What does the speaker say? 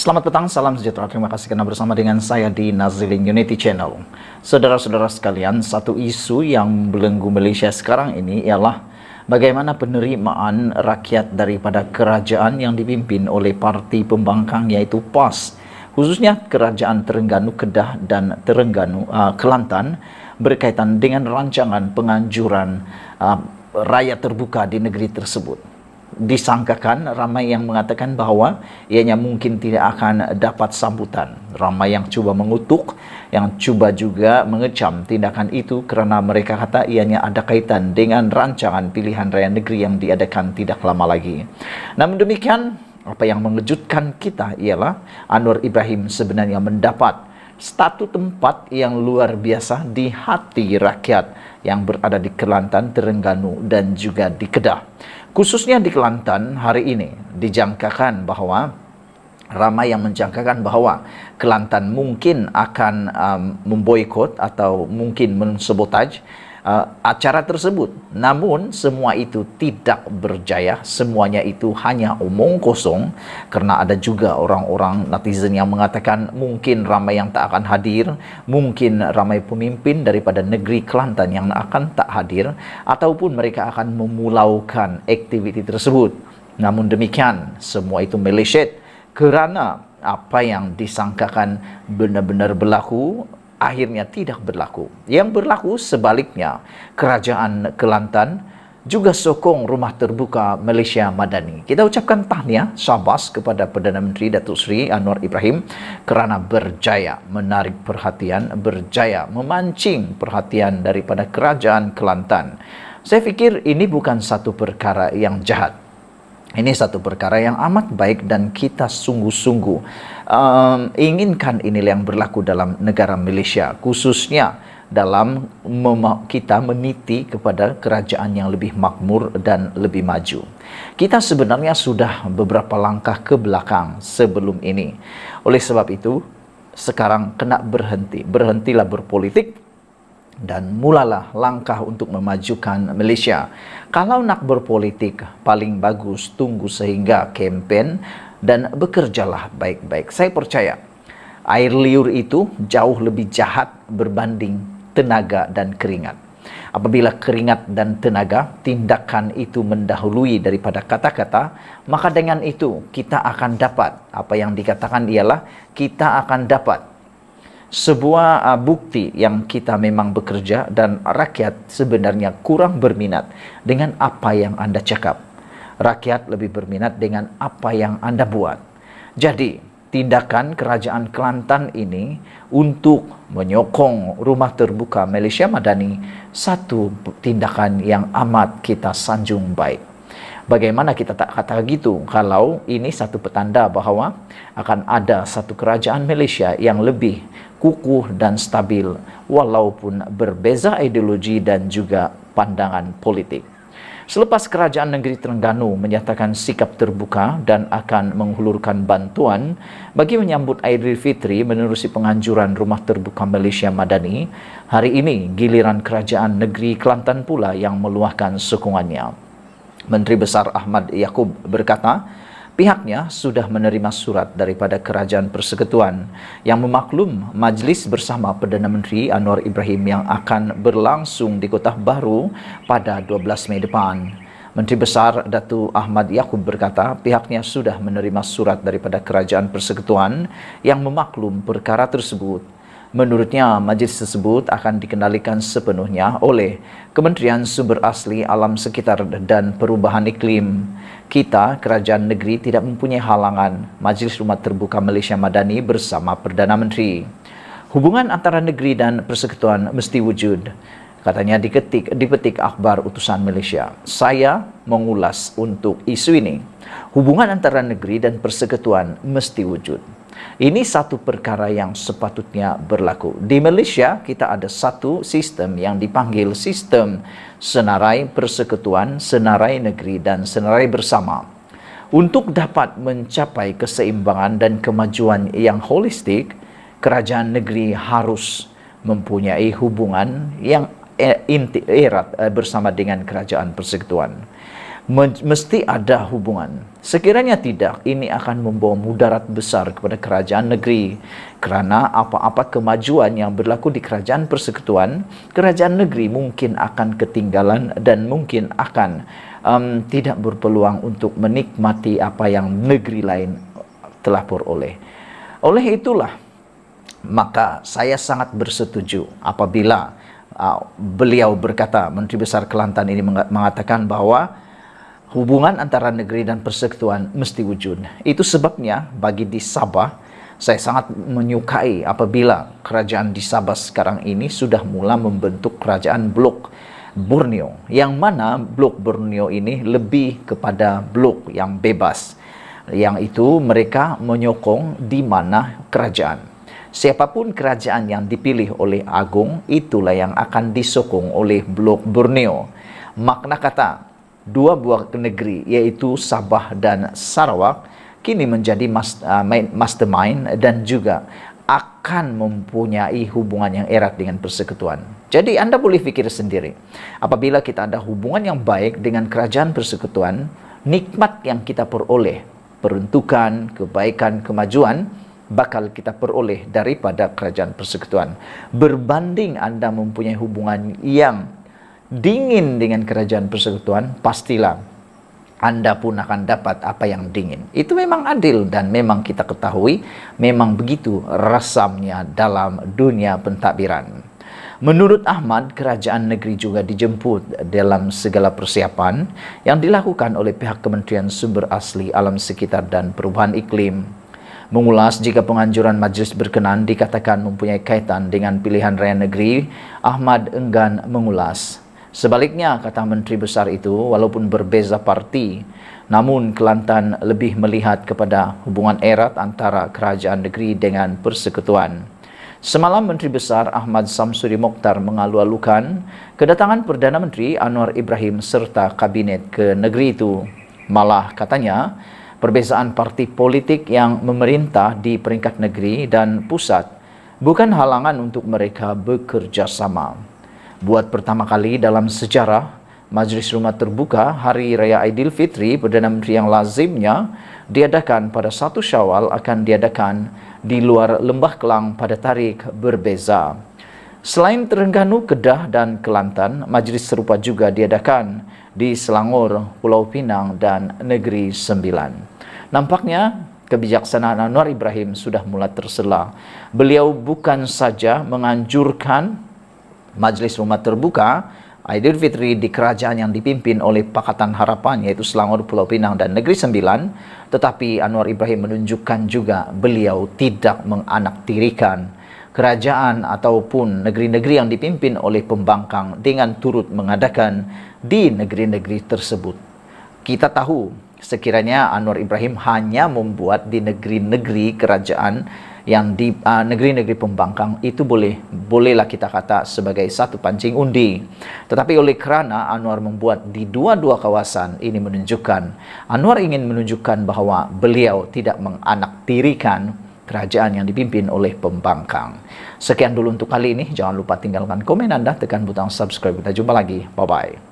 Selamat petang, salam sejahtera. Terima kasih karena bersama dengan saya di Nazilin Unity Channel. Saudara-saudara sekalian, satu isu yang belenggu Malaysia sekarang ini ialah bagaimana penerimaan rakyat daripada kerajaan yang dipimpin oleh parti pembangkang yaitu PAS, khususnya kerajaan Terengganu Kedah dan Terengganu Kelantan, berkaitan dengan rancangan penganjuran raya terbuka di negeri tersebut. Disangkakan ramai yang mengatakan bahawa ianya mungkin tidak akan dapat sambutan. Ramai yang cuba mengutuk, yang cuba juga mengecam tindakan itu kerana mereka kata ianya ada kaitan dengan rancangan pilihan raya negeri yang diadakan tidak lama lagi. Namun demikian, apa yang mengejutkan kita ialah Anwar Ibrahim sebenarnya mendapat satu tempat yang luar biasa di hati rakyat yang berada di Kelantan, Terengganu dan juga di Kedah. Khususnya di Kelantan hari ini dijangkakan bahawa ramai yang menjangkakan bahawa Kelantan mungkin akan memboikot atau mungkin mensabotaj acara tersebut. Namun semua itu tidak berjaya, semuanya itu hanya omong kosong, kerana ada juga orang-orang netizen yang mengatakan mungkin ramai yang tak akan hadir, mungkin ramai pemimpin daripada negeri Kelantan yang akan tak hadir, ataupun mereka akan memulaukan aktiviti tersebut. Namun demikian, semua itu meleset kerana apa yang disangkakan benar-benar berlaku akhirnya tidak berlaku. Yang berlaku sebaliknya, kerajaan Kelantan juga sokong rumah terbuka Malaysia Madani. Kita ucapkan tahniah, syabas kepada Perdana Menteri Datuk Seri Anwar Ibrahim kerana berjaya menarik perhatian, berjaya memancing perhatian daripada kerajaan Kelantan. Saya fikir ini bukan satu perkara yang jahat. Ini satu perkara yang amat baik dan kita sungguh-sungguh inginkan inilah yang berlaku dalam negara Malaysia, khususnya dalam kita meniti kepada kerajaan yang lebih makmur dan lebih maju. Kita sebenarnya sudah beberapa langkah ke belakang sebelum ini. Oleh sebab itu, sekarang kena berhentilah berpolitik dan mulalah langkah untuk memajukan Malaysia. Kalau nak berpolitik, paling bagus tunggu sehingga kempen dan bekerjalah baik-baik. Saya percaya air liur itu jauh lebih jahat berbanding tenaga dan keringat. Apabila keringat dan tenaga, tindakan itu mendahului daripada kata-kata, maka dengan itu kita akan dapat, apa yang dikatakan ialah kita akan dapat sebuah bukti yang kita memang bekerja dan rakyat sebenarnya kurang berminat dengan apa yang Anda cakap. Rakyat lebih berminat dengan apa yang Anda buat. Jadi, tindakan kerajaan Kelantan ini untuk menyokong rumah terbuka Malaysia Madani satu tindakan yang amat kita sanjung baik. Bagaimana kita tak kata gitu kalau ini satu petanda bahawa akan ada satu kerajaan Malaysia yang lebih kukuh dan stabil walaupun berbeza ideologi dan juga pandangan politik. Selepas kerajaan negeri Terengganu menyatakan sikap terbuka dan akan menghulurkan bantuan bagi menyambut Aidilfitri menerusi penganjuran rumah terbuka Malaysia Madani, hari ini giliran kerajaan negeri Kelantan pula yang meluahkan sokongannya. Menteri Besar Ahmad Yaakob berkata, pihaknya sudah menerima surat daripada Kerajaan Persekutuan yang memaklum majlis bersama Perdana Menteri Anwar Ibrahim yang akan berlangsung di Kota Baru pada 12 Mei depan. Menteri Besar Datuk Ahmad Yaakob berkata, pihaknya sudah menerima surat daripada Kerajaan Persekutuan yang memaklum perkara tersebut. Menurutnya, majlis tersebut akan dikendalikan sepenuhnya oleh Kementerian Sumber Asli Alam Sekitar dan Perubahan Iklim. Kita, kerajaan negeri, tidak mempunyai halangan Majlis Rumah Terbuka Malaysia Madani bersama Perdana Menteri. Hubungan antara negeri dan persekutuan mesti wujud, katanya dipetik akhbar utusan Malaysia. Saya mengulas untuk isu ini. Hubungan antara negeri dan persekutuan mesti wujud. Ini satu perkara yang sepatutnya berlaku. Di Malaysia, kita ada satu sistem yang dipanggil sistem senarai persekutuan, senarai negeri dan senarai bersama. Untuk dapat mencapai keseimbangan dan kemajuan yang holistik, kerajaan negeri harus mempunyai hubungan yang erat bersama dengan kerajaan persekutuan. Mesti ada hubungan. Sekiranya tidak, ini akan membawa mudarat besar kepada kerajaan negeri. Kerana apa-apa kemajuan yang berlaku di kerajaan persekutuan, kerajaan negeri mungkin akan ketinggalan dan mungkin akan tidak berpeluang untuk menikmati apa yang negeri lain telah peroleh. Oleh itulah, maka saya sangat bersetuju apabila beliau berkata, Menteri Besar Kelantan ini mengatakan bahwa hubungan antara negeri dan persekutuan mesti wujud. Itu sebabnya bagi di Sabah, saya sangat menyukai apabila kerajaan di Sabah sekarang ini sudah mula membentuk kerajaan blok Borneo, yang mana blok Borneo ini lebih kepada blok yang bebas. Yang itu mereka menyokong di mana kerajaan. Siapapun kerajaan yang dipilih oleh Agung, itulah yang akan disokong oleh blok Borneo. Makna kata, dua buah negeri yaitu Sabah dan Sarawak kini menjadi mastermind dan juga akan mempunyai hubungan yang erat dengan persekutuan. Jadi Anda boleh fikir sendiri, apabila kita ada hubungan yang baik dengan kerajaan persekutuan, nikmat yang kita peroleh, peruntukan, kebaikan, kemajuan bakal kita peroleh daripada kerajaan persekutuan. Berbanding Anda mempunyai hubungan yang dingin dengan kerajaan persekutuan, pastilah Anda pun akan dapat apa yang dingin. Itu memang adil dan memang kita ketahui, memang begitu rasamnya dalam dunia pentadbiran. Menurut Ahmad, kerajaan negeri juga dijemput dalam segala persiapan yang dilakukan oleh pihak Kementerian Sumber Asli Alam Sekitar dan Perubahan Iklim. Mengulas jika penganjuran majlis berkenan dikatakan mempunyai kaitan dengan pilihan raya negeri, Ahmad enggan mengulas. Sebaliknya, kata Menteri Besar itu, walaupun berbeza parti, namun Kelantan lebih melihat kepada hubungan erat antara kerajaan negeri dengan persekutuan. Semalam Menteri Besar Ahmad Samsuri Mokhtar mengalu-alukan kedatangan Perdana Menteri Anwar Ibrahim serta kabinet ke negeri itu. Malah katanya, perbezaan parti politik yang memerintah di peringkat negeri dan pusat bukan halangan untuk mereka bekerja sama. Buat pertama kali dalam sejarah, Majlis Rumah Terbuka Hari Raya Aidilfitri Perdana Menteri yang lazimnya diadakan pada 1 Syawal akan diadakan di luar Lembah Kelang pada tarikh berbeza. Selain Terengganu, Kedah dan Kelantan, majlis serupa juga diadakan di Selangor, Pulau Pinang dan Negeri Sembilan. Nampaknya kebijaksanaan Anwar Ibrahim sudah mulai tersela. Beliau bukan saja menganjurkan Majlis Rumah Terbuka Aidilfitri di kerajaan yang dipimpin oleh Pakatan Harapan yaitu Selangor, Pulau Pinang dan Negeri Sembilan, tetapi Anwar Ibrahim menunjukkan juga beliau tidak menganaktirikan kerajaan ataupun negeri-negeri yang dipimpin oleh pembangkang dengan turut mengadakan di negeri-negeri tersebut. Kita tahu sekiranya Anwar Ibrahim hanya membuat di negeri-negeri kerajaan yang di negeri-negeri pembangkang, itu bolehlah kita kata sebagai satu pancing undi. Tetapi oleh kerana Anwar membuat di dua-dua kawasan, ini menunjukkan Anwar ingin menunjukkan bahwa beliau tidak menganaktirikan kerajaan yang dipimpin oleh pembangkang. Sekian dulu untuk kali ini. Jangan lupa tinggalkan komen Anda, tekan butang subscribe. Kita jumpa lagi. Bye-bye.